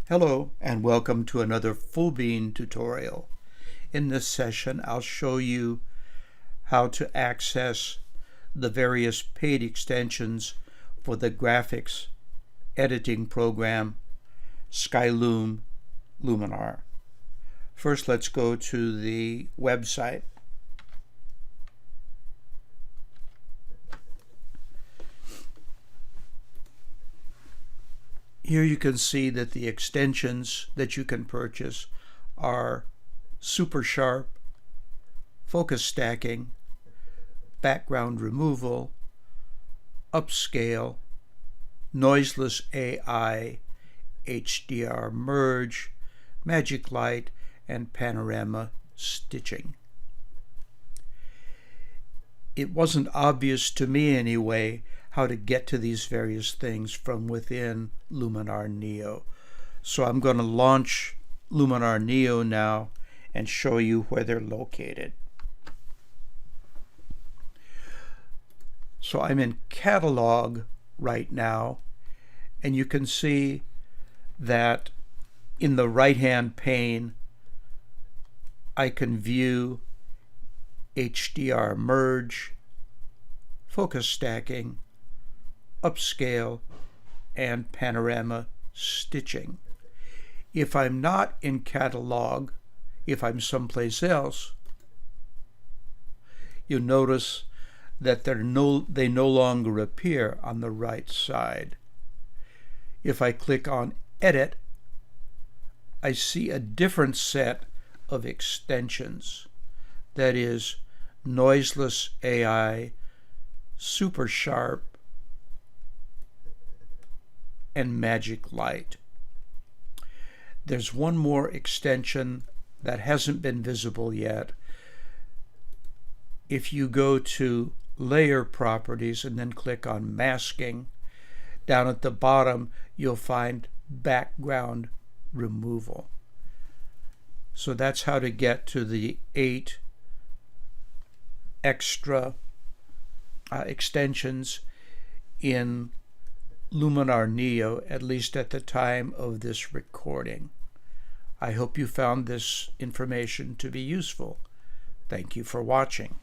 Hello and welcome to another Full Bean tutorial. In this session I'll show you how to access the various paid extensions for the graphics editing program Skylum Luminar. First, let's go to the website. Here you can see that the extensions that you can purchase are super sharp, focus stacking, background removal, upscale, noiseless AI, HDR merge, magic light, and panorama stitching. It wasn't obvious to me anyway how to get to these various things from within Luminar Neo. So I'm going to launch Luminar Neo now and show you where they're located. So I'm in Catalog right now, and you can see that in the right-hand pane I can view HDR merge, focus stacking, upscale, and panorama stitching. If I'm not in Catalog, if I'm someplace else, you'll notice that they no longer appear on the right side. If I click on Edit, I see a different set of extensions. That is noiseless AI, super sharp, and magic light. There's one more extension that hasn't been visible yet. If you go to Layer Properties and then click on Masking, down at the bottom you'll find Background Removal. So that's how to get to the 8 extra extensions in Luminar Neo, at least at the time of this recording. I hope you found this information to be useful. Thank you for watching.